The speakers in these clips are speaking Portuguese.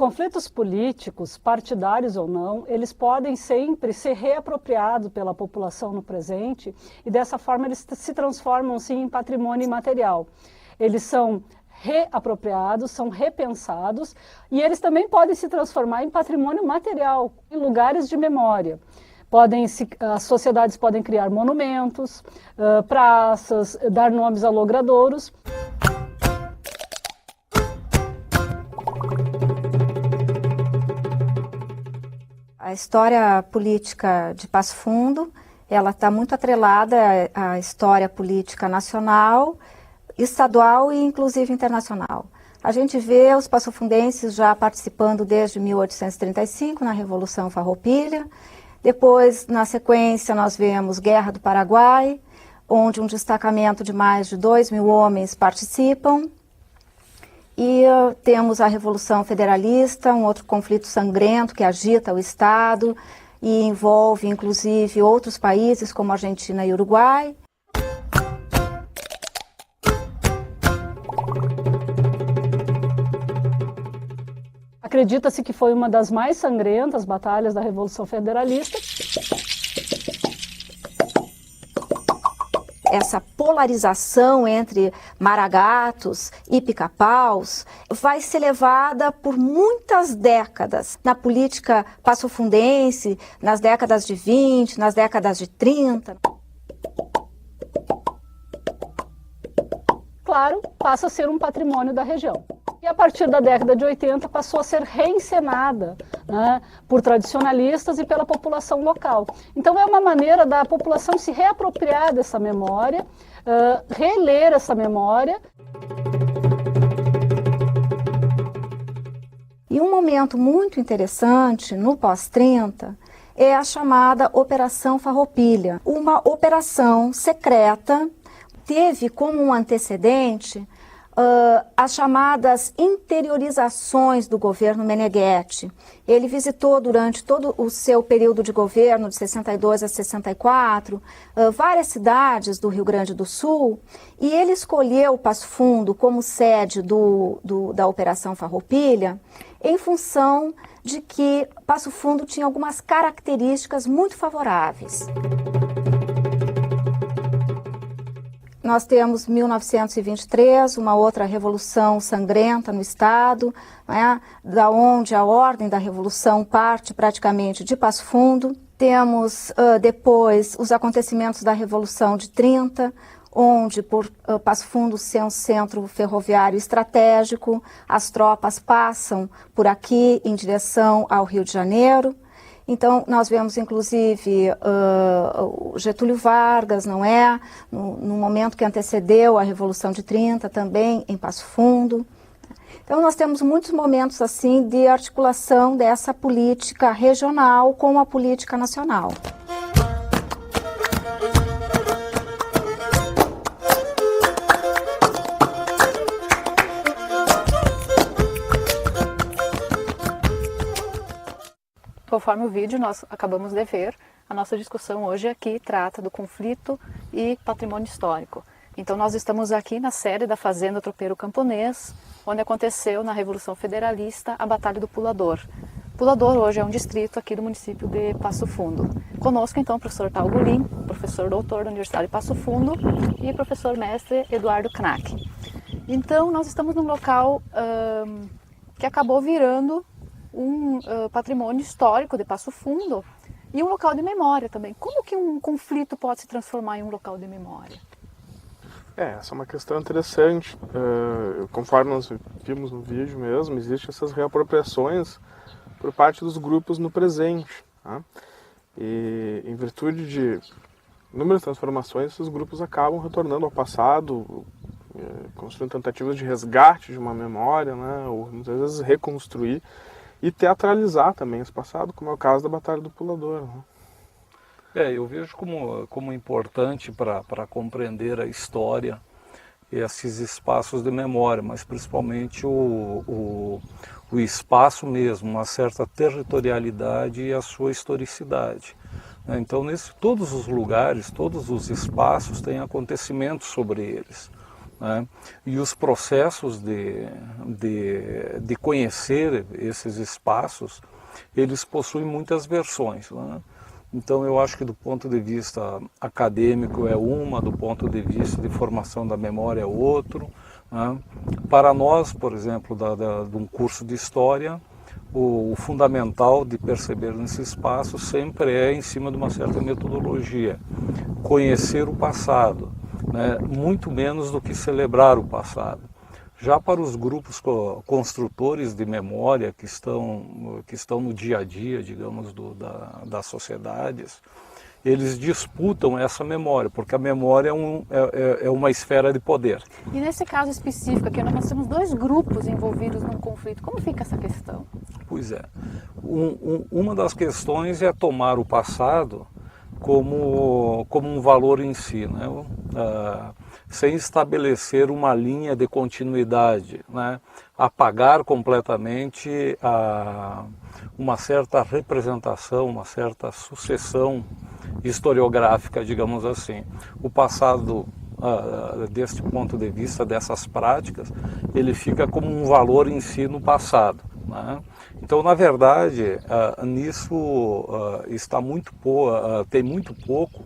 conflitos políticos, partidários ou não, eles podem sempre ser reapropriados pela população no presente e dessa forma eles se transformam sim em patrimônio imaterial. Eles são reapropriados, são repensados e eles também podem se transformar em patrimônio material, em lugares de memória. As sociedades podem criar monumentos, praças, dar nomes a logradouros. A história política de Passo Fundo, ela está muito atrelada à história política nacional, estadual e inclusive internacional. A gente vê os passofundenses já participando desde 1835 na Revolução Farroupilha. Depois, na sequência, nós vemos Guerra do Paraguai, onde um destacamento de mais de 2.000 homens participam. E temos a Revolução Federalista, um outro conflito sangrento que agita o Estado e envolve, inclusive, outros países como Argentina e Uruguai. Acredita-se que foi uma das mais sangrentas batalhas da Revolução Federalista. Essa polarização entre maragatos e pica-paus vai ser levada por muitas décadas na política passofundense, nas décadas de 20, nas décadas de 30. Claro, passa a ser um patrimônio da região. E a partir da década de 80 passou a ser reencenada, né, por tradicionalistas e pela população local. Então é uma maneira da população se reapropriar dessa memória, reler essa memória. E um momento muito interessante no pós-30 é a chamada Operação Farroupilha, uma operação secreta, teve como um antecedente as chamadas interiorizações do governo Meneghetti. Ele visitou durante todo o seu período de governo, de 62 a 64, várias cidades do Rio Grande do Sul, e ele escolheu Passo Fundo como sede da Operação Farroupilha em função de que Passo Fundo tinha algumas características muito favoráveis. Nós temos 1923, uma outra revolução sangrenta no Estado, né, da onde a ordem da revolução parte praticamente de Passo Fundo. Temos depois os acontecimentos da Revolução de 30, onde por Passo Fundo ser um centro ferroviário estratégico, as tropas passam por aqui em direção ao Rio de Janeiro. Então, nós vemos, inclusive, Getúlio Vargas, não é? No momento que antecedeu a Revolução de 30, também em Passo Fundo. Então, nós temos muitos momentos, assim, de articulação dessa política regional com a política nacional. Conforme o vídeo nós acabamos de ver, a nossa discussão hoje aqui trata do conflito e patrimônio histórico. Então nós estamos aqui na sede da Fazenda Tropeiro Camponês, onde aconteceu na Revolução Federalista a Batalha do Pulador. Pulador hoje é um distrito aqui do município de Passo Fundo. Conosco então o professor Tal Gulim, professor doutor da Universidade de Passo Fundo, e professor mestre Eduardo Knack. Então nós estamos num local que acabou virando um patrimônio histórico de Passo Fundo e um local de memória também. Como que um conflito pode se transformar em um local de memória? Essa é uma questão interessante. Conforme nós vimos no vídeo mesmo, existem essas reapropriações por parte dos grupos no presente. Tá? E em virtude de inúmeras transformações, esses grupos acabam retornando ao passado, construindo tentativas de resgate de uma memória, né? Ou muitas vezes reconstruir e teatralizar também esse passado, como é o caso da Batalha do Pulador. Né? Eu vejo como importante para compreender a história esses espaços de memória, mas principalmente o espaço mesmo, uma certa territorialidade e a sua historicidade. Então, todos os lugares, todos os espaços têm acontecimentos sobre eles. né? E os processos de conhecer esses espaços, eles possuem muitas versões, né? Então eu acho que do ponto de vista acadêmico é uma, do ponto de vista de formação da memória é outro, né? Para nós, por exemplo, de um curso de História, o fundamental de perceber nesse espaço sempre é em cima de uma certa metodologia, conhecer o passado, né? Muito menos do que celebrar o passado. Já para os grupos construtores de memória que estão no dia a dia, digamos, das sociedades, eles disputam essa memória, porque a memória é uma esfera de poder. E nesse caso específico aqui, nós temos 2 grupos envolvidos num conflito. Como fica essa questão? Pois é. Uma das questões é tomar o passado como um valor em si, né? Sem estabelecer uma linha de continuidade, né? Apagar completamente uma certa representação, uma certa sucessão historiográfica, digamos assim. O passado, deste ponto de vista, dessas práticas, ele fica como um valor em si no passado, né? Então, na verdade, nisso tem muito pouco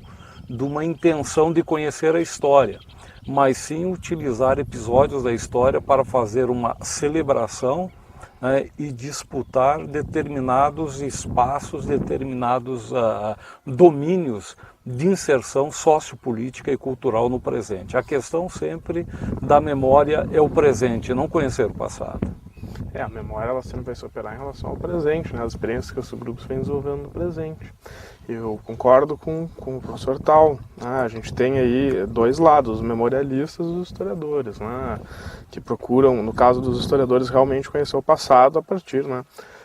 de uma intenção de conhecer a história, mas sim utilizar episódios da história para fazer uma celebração, né, e disputar determinados espaços, determinados domínios de inserção sociopolítica e cultural no presente. A questão sempre da memória é o presente, não conhecer o passado. A memória ela sempre vai se operar em relação ao presente, né? As experiências que os grupos vêm desenvolvendo no presente. Eu concordo com o professor Tal, né? A gente tem aí 2 lados, os memorialistas e os historiadores, né? Que procuram, no caso dos historiadores, realmente conhecer o passado a partir, né,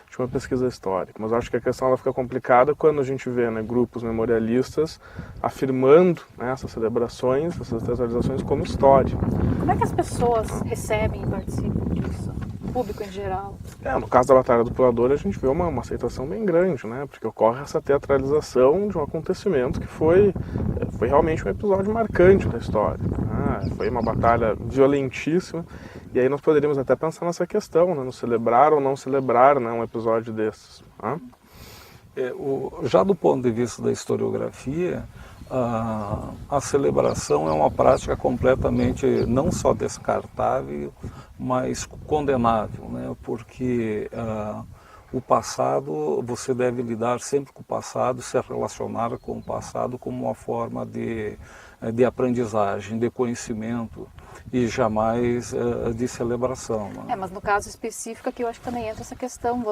de uma pesquisa histórica. Mas eu acho que a questão ela fica complicada quando a gente vê, né, grupos memorialistas afirmando, né, essas celebrações, essas teatralizações como história. Como é que as pessoas recebem e participam disso? Público em geral? No caso da Batalha do Pulador, a gente vê uma aceitação bem grande, né? Porque ocorre essa teatralização de um acontecimento que foi realmente um episódio marcante da história, né? Foi uma batalha violentíssima, e aí nós poderíamos até pensar nessa questão, né? No celebrar ou não celebrar, né, um episódio desses, né? Já do ponto de vista da historiografia, a celebração é uma prática completamente não só descartável, mas condenável, né? Porque o passado, você deve lidar sempre com o passado, se relacionar com o passado como uma forma de aprendizagem, de conhecimento e jamais de celebração, né? Mas no caso específico aqui eu acho que também entra essa questão,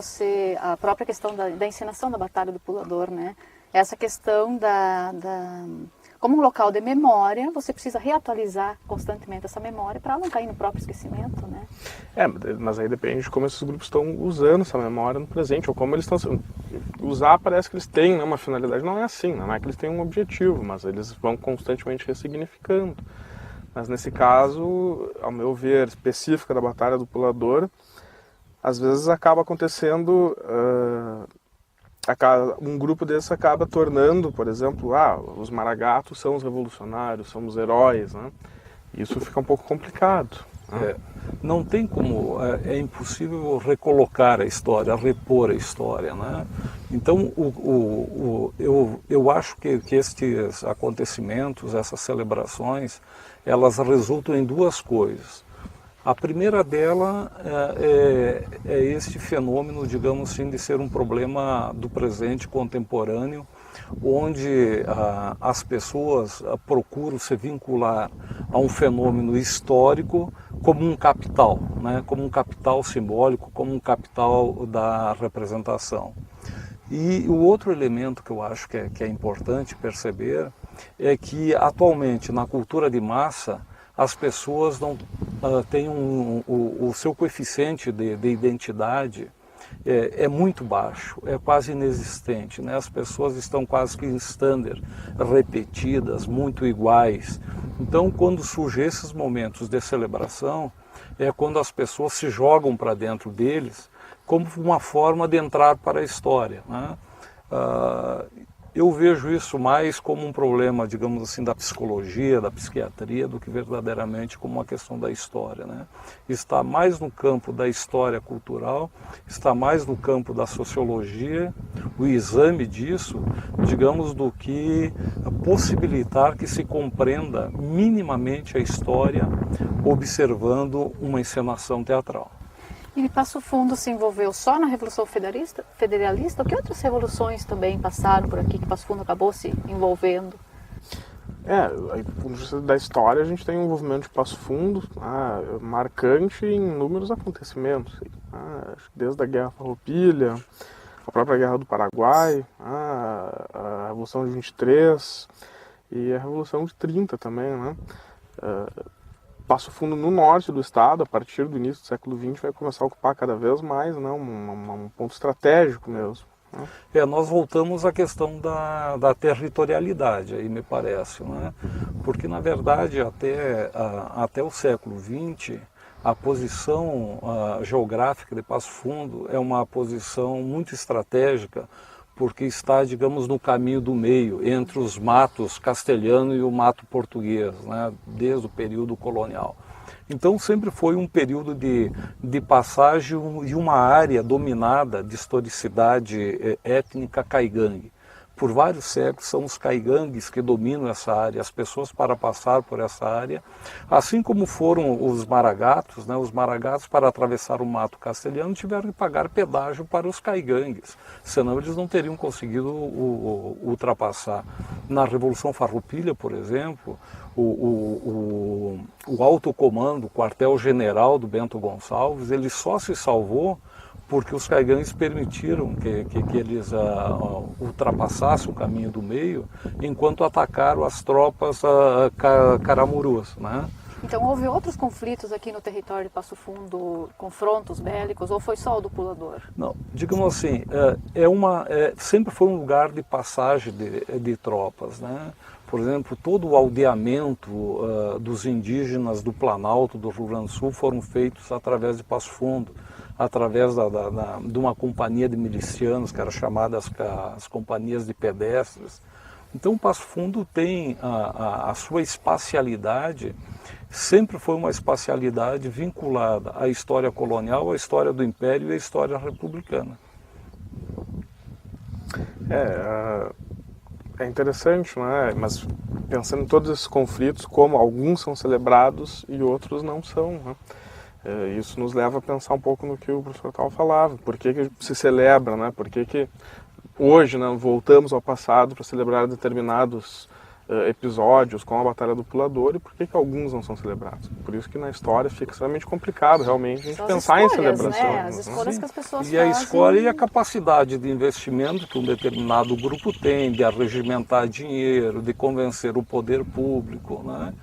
a própria questão da encenação da Batalha do Pulador, né? Essa questão como um local de memória, você precisa reatualizar constantemente essa memória para não cair no próprio esquecimento, né? Mas aí depende de como esses grupos estão usando essa memória no presente, ou como eles estão... Usar parece que eles têm, né, uma finalidade, não é assim, não é que eles têm um objetivo, mas eles vão constantemente ressignificando. Mas nesse caso, ao meu ver, específica da Batalha do Pulador, às vezes acaba acontecendo... um grupo desses acaba tornando, por exemplo, os maragatos são os revolucionários, são os heróis, né? Isso fica um pouco complicado, né? Não tem como, é impossível recolocar a história, repor a história, né? Então, eu acho que estes acontecimentos, essas celebrações, elas resultam em 2 coisas. A primeira dela é este fenômeno, digamos assim, de ser um problema do presente contemporâneo, onde as pessoas procuram se vincular a um fenômeno histórico como um capital, né? Como um capital simbólico, como um capital da representação. E o outro elemento que eu acho que é importante perceber é que atualmente na cultura de massa as pessoas não têm o seu coeficiente de identidade é muito baixo, é quase inexistente, né? As pessoas estão quase que em standard, repetidas, muito iguais. Então, quando surgem esses momentos de celebração, é quando as pessoas se jogam para dentro deles como uma forma de entrar para a história, né? Eu vejo isso mais como um problema, digamos assim, da psicologia, da psiquiatria, do que verdadeiramente como uma questão da história, né? Está mais no campo da história cultural, está mais no campo da sociologia, o exame disso, digamos, do que possibilitar que se compreenda minimamente a história observando uma encenação teatral. E Passo Fundo se envolveu só na Revolução Federalista? Ou que outras revoluções também passaram por aqui que Passo Fundo acabou se envolvendo? Do ponto de vista da história, a gente tem um envolvimento de Passo Fundo marcante em inúmeros acontecimentos. Desde a Guerra Farroupilha, a própria Guerra do Paraguai, a Revolução de 23 e a Revolução de 30 também, né? Passo Fundo no norte do estado, a partir do início do século XX, vai começar a ocupar cada vez mais, né, um ponto estratégico mesmo. Né? Nós voltamos à questão da territorialidade, aí me parece, né? Porque na verdade até o século XX, a posição geográfica de Passo Fundo é uma posição muito estratégica, porque está, digamos, no caminho do meio, entre os matos castelhano e o mato português, né, desde o período colonial. Então sempre foi um período de passagem e uma área dominada de historicidade étnica caigangue. Por vários séculos são os caigangues que dominam essa área, as pessoas para passar por essa área, assim como foram os maragatos, né? Os maragatos para atravessar o mato castelhano tiveram que pagar pedágio para os caigangues, senão eles não teriam conseguido ultrapassar. Na Revolução Farroupilha, por exemplo, o alto comando, o quartel-general do Bento Gonçalves, ele só se salvou porque os caigangues permitiram que eles ultrapassassem o caminho do meio, enquanto atacaram as tropas caramurus, né? Então houve outros conflitos aqui no território de Passo Fundo, confrontos bélicos, ou foi só o do Pulador? Não, digamos assim, sempre foi um lugar de passagem de tropas, né? Por exemplo, todo o aldeamento dos indígenas do Planalto, do Rio Grande do Sul, foram feitos através de Passo Fundo, através de uma companhia de milicianos, que era chamada as companhias de pedestres. Então, Passo Fundo tem a sua espacialidade, sempre foi uma espacialidade vinculada à história colonial, à história do Império e à história republicana. É interessante, né? Mas pensando em todos esses conflitos, como alguns são celebrados e outros não são, né? Isso nos leva a pensar um pouco no que o professor Tal falava. Por que se celebra, né? Por que hoje, né, voltamos ao passado para celebrar determinados episódios, como a Batalha do Pulador, e por que alguns não são celebrados? Por isso que na história fica extremamente complicado realmente a gente pensar em celebrações. Né? As escolhas que as pessoas fazem. E a escolha e a capacidade de investimento que um determinado grupo tem, de arregimentar dinheiro, de convencer o poder público, né?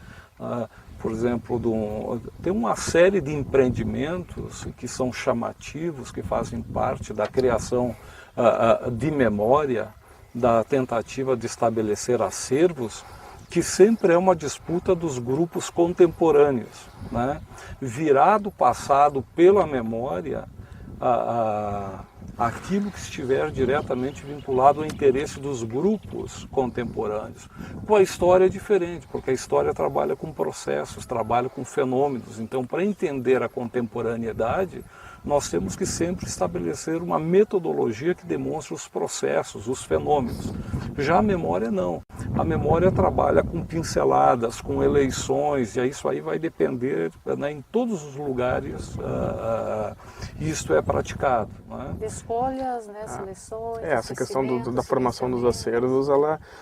Por exemplo, tem uma série de empreendimentos que são chamativos, que fazem parte da criação de memória, da tentativa de estabelecer acervos, que sempre é uma disputa dos grupos contemporâneos, né? Virar do passado pela memória aquilo que estiver diretamente vinculado ao interesse dos grupos contemporâneos. Com a história é diferente, porque a história trabalha com processos, trabalha com fenômenos. Então, para entender a contemporaneidade, nós temos que sempre estabelecer uma metodologia que demonstre os processos, os fenômenos. Já a memória não. A memória trabalha com pinceladas, com eleições, e isso aí vai depender, né, em todos os lugares isto é praticado. Né? De escolhas, né, seleções. Essa questão da formação dos acervos,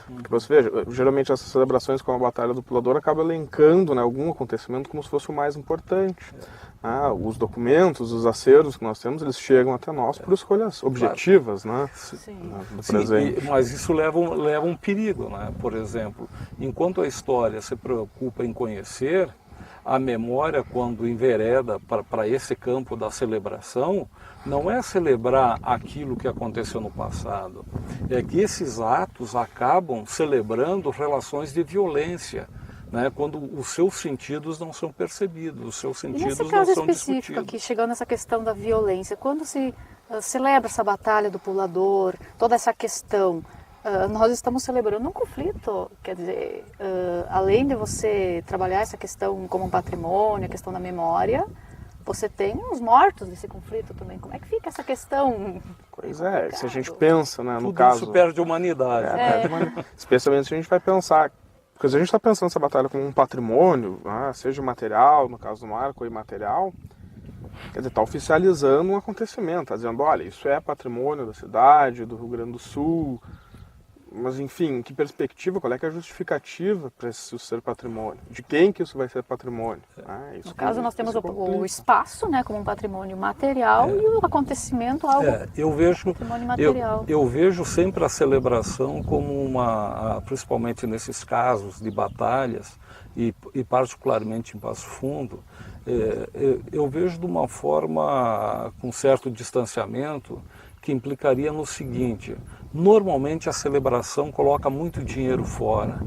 porque você veja, geralmente essas celebrações como a Batalha do Pulador acabam elencando, né, algum acontecimento como se fosse o mais importante. Os documentos, os acervos que nós temos, eles chegam até nós por escolhas objetivas, né, do presente. Mas isso leva um perigo, né? Por exemplo, enquanto a história se preocupa em conhecer, a memória, quando envereda para esse campo da celebração, não é celebrar aquilo que aconteceu no passado, é que esses atos acabam celebrando relações de violência, né, quando os seus sentidos não são percebidos, os seus sentidos não são discutidos. Nesse caso específico aqui, chegando nessa questão da violência, quando se celebra essa Batalha do Pulador, toda essa questão, Nós estamos celebrando um conflito, quer dizer, além de você trabalhar essa questão como um patrimônio, a questão da memória, você tem os mortos desse conflito também. Como é que fica essa questão? Pois é, se a gente pensa, né, no Tudo caso... isso perde humanidade. Especialmente se a gente vai pensar... Porque se a gente está pensando essa batalha como um patrimônio, seja material, no caso do Marco, ou imaterial, quer dizer, está oficializando um acontecimento, está dizendo, olha, isso é patrimônio da cidade, do Rio Grande do Sul... Mas, enfim, em que perspectiva, qual é que é a justificativa para isso ser patrimônio? De quem que isso vai ser patrimônio? No caso, nós temos o espaço, né, como um patrimônio material e o acontecimento algo patrimônio material. Eu vejo sempre a celebração como principalmente nesses casos de batalhas, e particularmente em Passo Fundo, eu vejo de uma forma com certo distanciamento, que implicaria no seguinte: normalmente a celebração coloca muito dinheiro fora,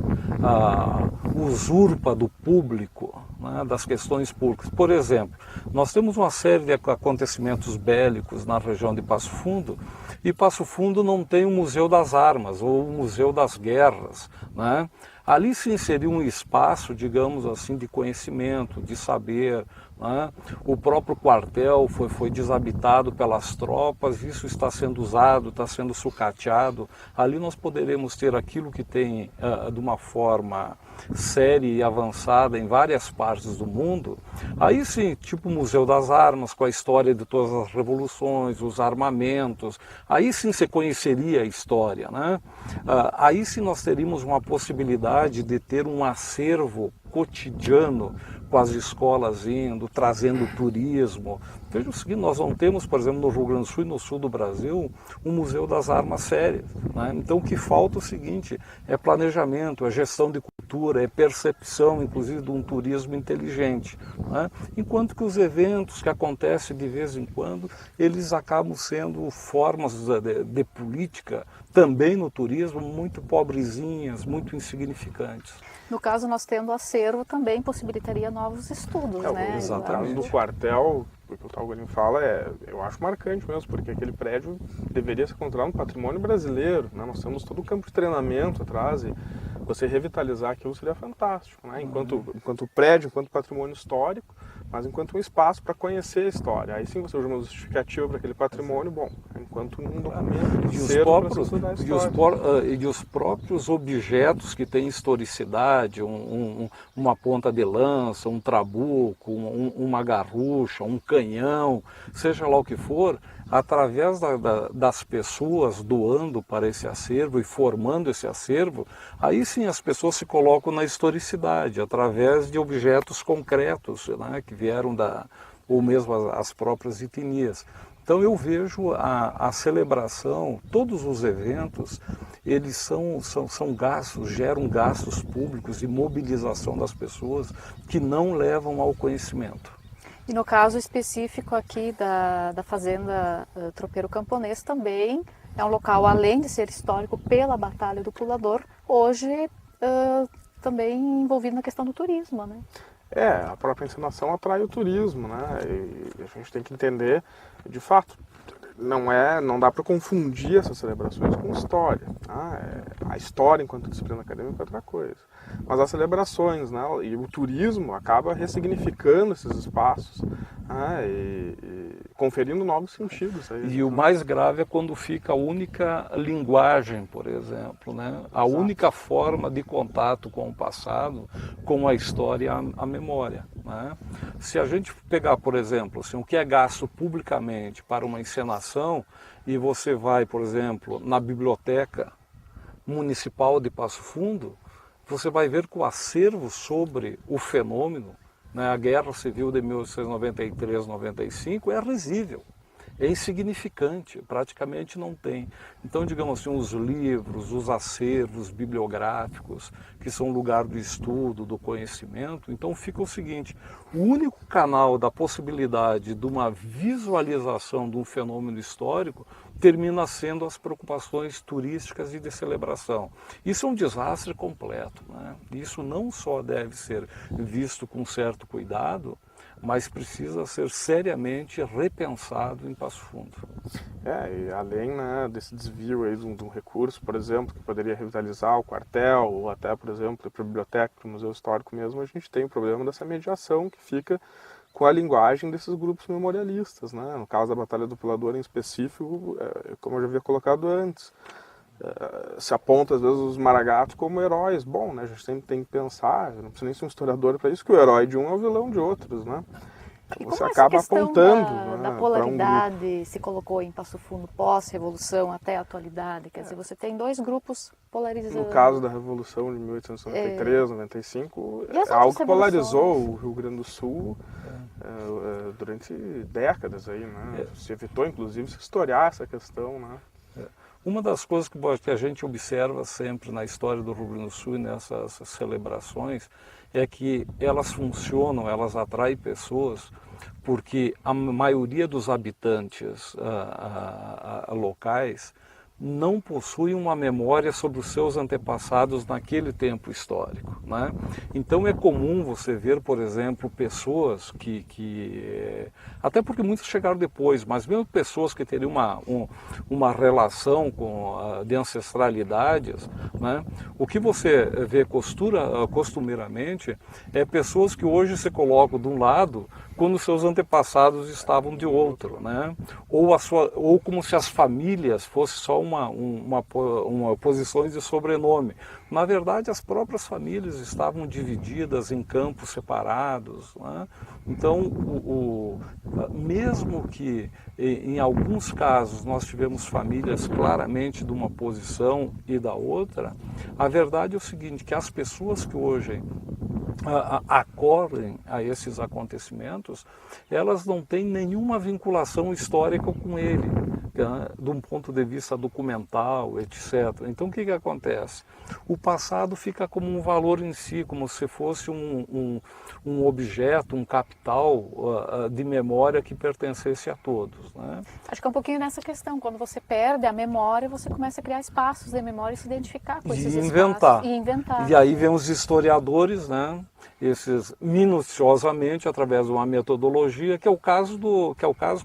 usurpa do público, né, das questões públicas. Por exemplo, nós temos uma série de acontecimentos bélicos na região de Passo Fundo, e Passo Fundo não tem o Museu das Armas ou o Museu das Guerras, né? Ali se inseriu um espaço, digamos assim, de conhecimento, de saber, né? O próprio quartel foi desabitado pelas tropas, isso está sendo usado, está sendo sucateado. Ali nós poderemos ter aquilo que tem de uma forma séria e avançada em várias partes do mundo. Aí sim, tipo o Museu das Armas, com a história de todas as revoluções, os armamentos, aí sim você conheceria a história, né? Aí sim nós teríamos uma possibilidade de ter um acervo cotidiano, com as escolas indo, trazendo turismo. Veja o seguinte, nós não temos, por exemplo, no Rio Grande do Sul e no sul do Brasil, um Museu das Armas sérias, né? Então o que falta é o seguinte, é planejamento, é gestão de cultura, é percepção, inclusive, de um turismo inteligente, né? Enquanto que os eventos que acontecem de vez em quando, eles acabam sendo formas de política, também no turismo, muito pobrezinhas, muito insignificantes. No caso, nós tendo acervo também possibilitaria novos estudos, né? Exatamente. Do quartel, o que o Talgolim fala, eu acho marcante mesmo, porque aquele prédio deveria ser considerado um patrimônio brasileiro, né? Nós temos todo o campo de treinamento atrás, e você revitalizar aquilo seria fantástico, né? Enquanto prédio, enquanto patrimônio histórico, mas enquanto um espaço para conhecer a história. Aí sim você usa uma justificativa para aquele patrimônio, bom, enquanto um documento de e os próprios objetos que têm historicidade, uma ponta de lança, um trabuco, uma garrucha, um canhão, seja lá o que for, através das pessoas doando para esse acervo e formando esse acervo, aí sim as pessoas se colocam na historicidade, através de objetos concretos, né, que vieram ou mesmo as próprias etnias. Então eu vejo a celebração, todos os eventos, eles são gastos, geram gastos públicos e mobilização das pessoas que não levam ao conhecimento. E no caso específico aqui da Fazenda Tropeiro Camponês também é um local, além de ser histórico pela Batalha do Pulador, hoje também envolvido na questão do turismo, né? A própria encenação atrai o turismo, né? E a gente tem que entender, de fato, não dá para confundir essas celebrações com história. A história enquanto disciplina acadêmica é outra coisa. Mas as celebrações, né, e o turismo acaba ressignificando esses espaços, e conferindo novos sentidos. E o mais grave é quando fica a única linguagem, por exemplo, né? A única forma de contato com o passado, com a história, a memória, né? Se a gente pegar, por exemplo, assim, o que é gasto publicamente para uma encenação, e você vai, por exemplo, na Biblioteca Municipal de Passo Fundo, você vai ver que o acervo sobre o fenômeno, né, a Guerra Civil de 1893-95, é risível, é insignificante, praticamente não tem. Então, digamos assim, os livros, os acervos bibliográficos, que são lugar do estudo, do conhecimento, então fica o seguinte, o único canal da possibilidade de uma visualização de um fenômeno histórico termina sendo as preocupações turísticas e de celebração. Isso é um desastre completo, né? Isso não só deve ser visto com certo cuidado, mas precisa ser seriamente repensado em Passo Fundo. E além, né, desse desvio aí de um recurso, por exemplo, que poderia revitalizar o quartel, ou até, por exemplo, para a biblioteca, para o Museu Histórico mesmo, a gente tem o problema dessa mediação que fica com a linguagem desses grupos memorialistas, né? No caso da Batalha do Pulador em específico, como eu já havia colocado antes, se aponta às vezes os maragatos como heróis. Bom, né, a gente sempre tem que pensar, não precisa nem ser um historiador para isso, que o herói de um é o vilão de outros, né? E Você como acaba essa questão apontando da né, polaridade se colocou em Passo Fundo pós-revolução até a atualidade? Quer dizer, você tem dois grupos polarizados. No caso da Revolução de 1893, 95, E as é algo outras que polarizou revoluções? o Rio Grande do Sul durante décadas aí, né? Se evitou, inclusive, se historiar essa questão, né? Uma das coisas que a gente observa sempre na história do Rio Grande do Sul e nessas celebrações é que elas funcionam, elas atraem pessoas, porque a maioria dos habitantes locais não possuem uma memória sobre os seus antepassados naquele tempo histórico, né? Então é comum você ver, por exemplo, pessoas até porque muitos chegaram depois, mas mesmo pessoas que teriam uma relação de ancestralidades, né? O que você vê costumeiramente é pessoas que hoje se colocam de um lado quando seus antepassados estavam de outro, né? Ou como se as famílias fossem só uma posições de sobrenome. Na verdade, as próprias famílias estavam divididas em campos separados, né? Então, mesmo que em alguns casos nós tivemos famílias claramente de uma posição e da outra, a verdade é o seguinte, que as pessoas que hoje acorrem a esses acontecimentos, elas não têm nenhuma vinculação histórica com ele, né, de um ponto de vista documental, etc. Então o que acontece? O passado fica como um valor em si, como se fosse um objeto, um capital de memória que pertencesse a todos, né? Acho que é um pouquinho nessa questão, quando você perde a memória, você começa a criar espaços de memória e se identificar com esses espaços. E inventar. E aí vem os historiadores, né? Esses minuciosamente, através de uma metodologia, que é o caso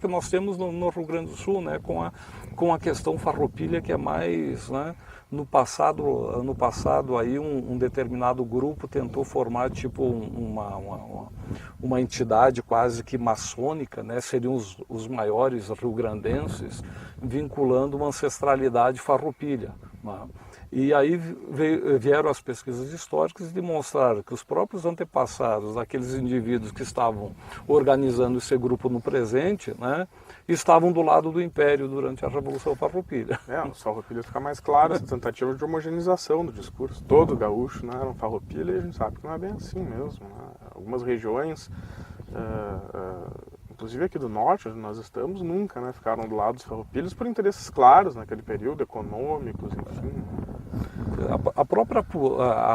que nós temos no Rio Grande do Sul, né? Com a questão farroupilha, que é mais, né? No passado aí um determinado grupo tentou formar tipo uma entidade quase que maçônica, né? Seriam os maiores rio-grandenses, vinculando uma ancestralidade farroupilha, né? E aí vieram as pesquisas históricas e demonstraram que os próprios antepassados daqueles indivíduos que estavam organizando esse grupo no presente, né, estavam do lado do Império durante a Revolução Farroupilha. Os farroupilhas fica mais claro essa tentativa de homogeneização do discurso. Todo gaúcho, né, era um farroupilha, e a gente sabe que não é bem assim mesmo, né? Algumas regiões, inclusive aqui do norte, onde nós estamos, nunca, né, ficaram do lado dos farroupilhas por interesses claros naquele período, econômicos, enfim.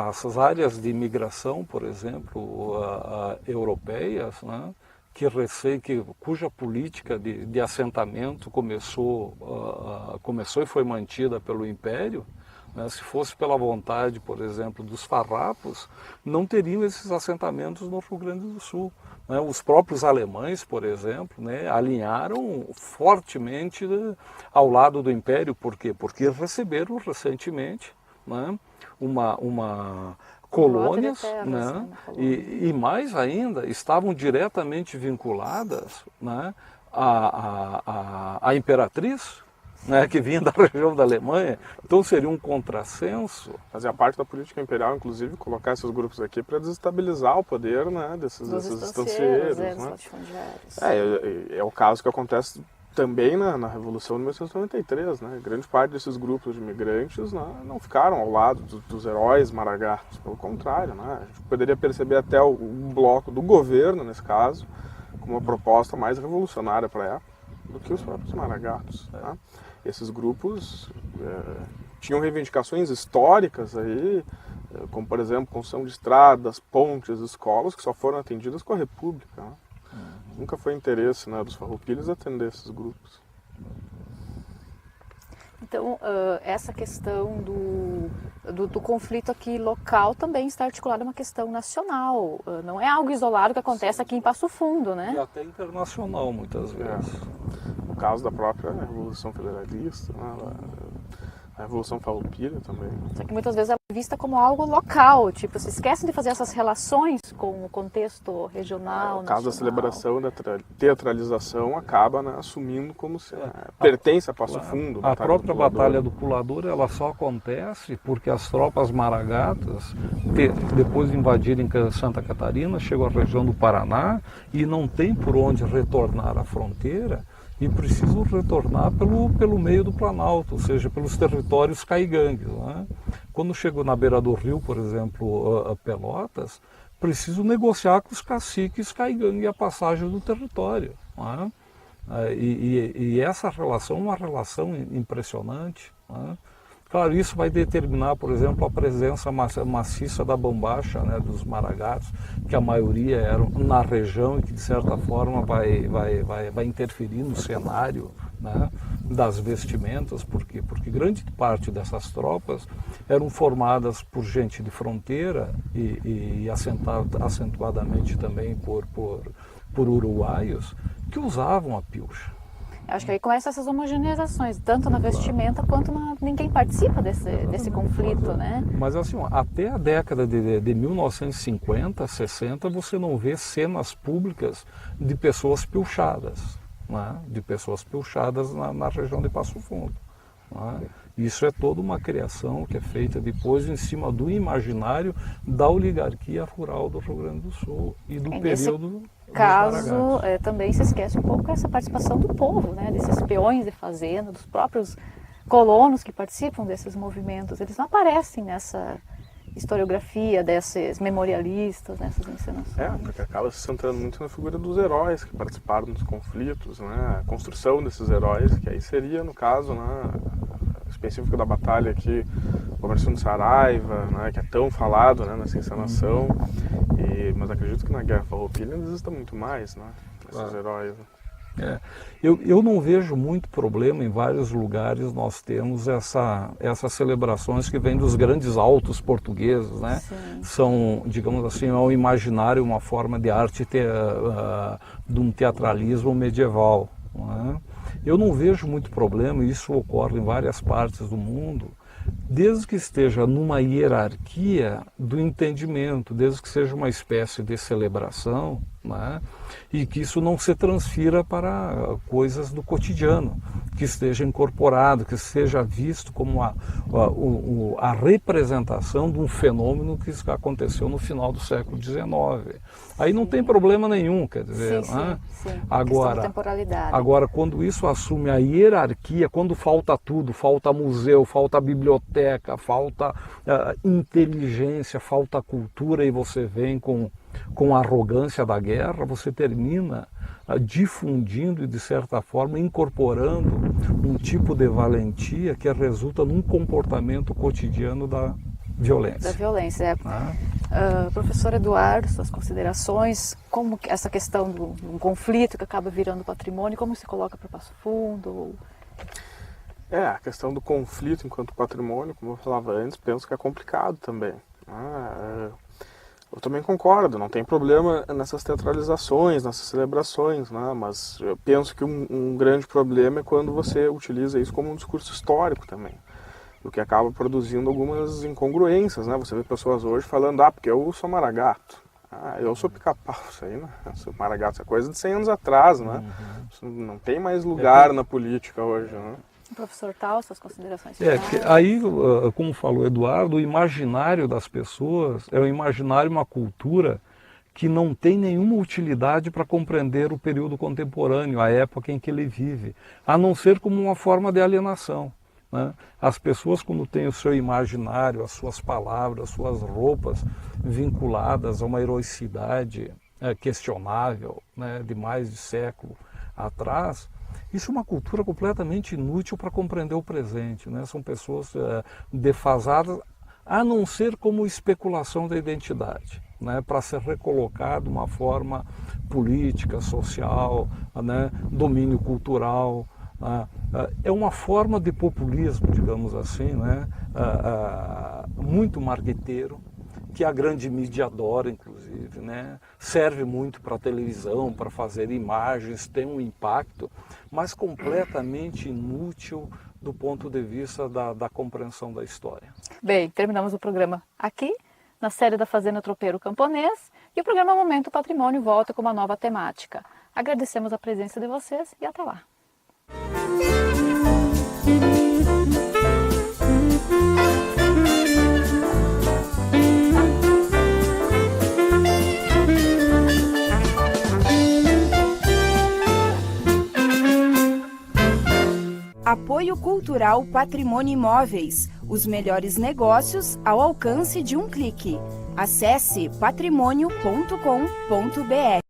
As áreas de imigração, por exemplo, europeias, né, cuja política de assentamento começou e foi mantida pelo Império, né, se fosse pela vontade, por exemplo, dos farrapos, não teriam esses assentamentos no Rio Grande do Sul, né? Os próprios alemães, por exemplo, né, alinharam fortemente ao lado do Império. Por quê? Porque receberam recentemente, né, uma colônias, né, e mais ainda, estavam diretamente vinculadas, né, à imperatriz, né, que vinha da região da Alemanha. Então seria um contrassenso. Fazia parte da política imperial, inclusive, colocar esses grupos aqui para desestabilizar o poder, né, desses estancieiros. Né? É o caso que acontece também na Revolução de 1893, né? Grande parte desses grupos de imigrantes, né, não ficaram ao lado dos heróis maragatos, pelo contrário, né? A gente poderia perceber até o bloco do governo, nesse caso, como uma proposta mais revolucionária para a época do que os próprios maragatos. Né? Esses grupos tinham reivindicações históricas aí, como por exemplo construção de estradas, pontes, escolas, que só foram atendidas com a República. Né? Nunca foi interesse, né, dos farroupilhas atender esses grupos. Então, essa questão do conflito aqui local também está articulada a uma questão nacional. Não é algo isolado que acontece aqui em Passo Fundo, né? E até internacional, muitas vezes. No caso da própria Revolução Federalista, né, a Revolução Farroupilha também. Só que muitas vezes é vista como algo local, tipo, se esquecem de fazer essas relações com o contexto regional, No caso da nacional. celebração, da teatralização, acaba, né, assumindo como se pertence a Passo Fundo. A própria Batalha do Pulador, ela só acontece porque as tropas maragatas, depois de invadirem Santa Catarina, chegam à região do Paraná e não tem por onde retornar à fronteira e precisam retornar pelo meio do Planalto, ou seja, pelos territórios caigangues. Né? Quando chegam na beira do rio, por exemplo, a Pelotas, precisam negociar com os caciques caigangues a passagem do território. Né? E essa relação é uma relação impressionante. Né? Claro, isso vai determinar, por exemplo, a presença maciça da bombacha, né, dos maragatos, que a maioria eram na região e que, de certa forma, vai interferir no cenário, né, das vestimentas, porque grande parte dessas tropas eram formadas por gente de fronteira e acentuadamente também por uruguaios que usavam a pilcha. Acho que aí começam essas homogeneizações, tanto na vestimenta quanto ninguém participa desse conflito, né? Mas assim, até a década de 1950, 60, você não vê cenas públicas de pessoas pilchadas, né? De pessoas pilchadas na região de Passo Fundo. Né? Isso é toda uma criação que é feita depois em cima do imaginário da oligarquia rural do Rio Grande do Sul e do período... Caso também se esquece um pouco essa participação do povo, né, desses peões de fazenda, dos próprios colonos que participam desses movimentos. Eles não aparecem nessa historiografia desses memorialistas, nessas encenações. Porque acaba se centrando muito na figura dos heróis que participaram dos conflitos, né, a construção desses heróis, que aí seria, no caso, né, específico da batalha aqui, o Operação Saraiva, né, que é tão falado, né, nessa encenação, mas acredito que na Guerra Farroupilha exista muito mais, né, esses heróis. Eu não vejo muito problema. Em vários lugares nós temos essas celebrações que vêm dos grandes autos portugueses, né? São, digamos assim, é um imaginário, uma forma de arte de um teatralismo medieval. Né? Eu não vejo muito problema, e isso ocorre em várias partes do mundo, desde que esteja numa hierarquia do entendimento, desde que seja uma espécie de celebração, né? E que isso não se transfira para coisas do cotidiano, que esteja incorporado, que seja visto como a representação de um fenômeno que aconteceu no final do século XIX. Aí não tem problema nenhum, quer dizer, né? Agora, quando isso assume a hierarquia, quando falta tudo, falta museu, falta biblioteca, falta inteligência, falta cultura, e você vem com a arrogância da guerra, você termina difundindo e, de certa forma, incorporando um tipo de valentia que resulta num comportamento cotidiano da violência. Da violência, professor Eduardo, suas considerações, como essa questão de um conflito que acaba virando patrimônio, como se coloca para Passo Fundo? A questão do conflito enquanto patrimônio, como eu falava antes, penso que é complicado também. Eu também concordo, não tem problema nessas teatralizações, nessas celebrações, né? Mas eu penso que um grande problema é quando você utiliza isso como um discurso histórico também, o que acaba produzindo algumas incongruências, né? Você vê pessoas hoje falando, porque eu sou maragato, eu sou pica-pau, isso aí, né? Eu sou maragato, isso é coisa de 100 anos atrás, né? Isso não tem mais lugar na política hoje, né? Professor Tal, suas considerações finais? Aí, como falou Eduardo, o imaginário das pessoas é um imaginário, uma cultura que não tem nenhuma utilidade para compreender o período contemporâneo, a época em que ele vive, a não ser como uma forma de alienação. Né? As pessoas, quando têm o seu imaginário, as suas palavras, as suas roupas vinculadas a uma heroicidade questionável, né, de mais de século atrás, isso é uma cultura completamente inútil para compreender o presente, né? São pessoas defasadas, a não ser como especulação da identidade, né? Para ser recolocado de uma forma política, social, né? Domínio cultural, É uma forma de populismo, digamos assim, né? Muito marqueteiro, que a grande mídia adora, inclusive, né? Serve muito para a televisão, para fazer imagens, tem um impacto, mas completamente inútil do ponto de vista da compreensão da história. Bem, terminamos o programa aqui, na série da Fazenda Tropeiro Camponês, e o programa Momento Patrimônio volta com uma nova temática. Agradecemos a presença de vocês e até lá. Apoio Cultural Patrimônio Imóveis. Os melhores negócios ao alcance de um clique. Acesse patrimônio.com.br.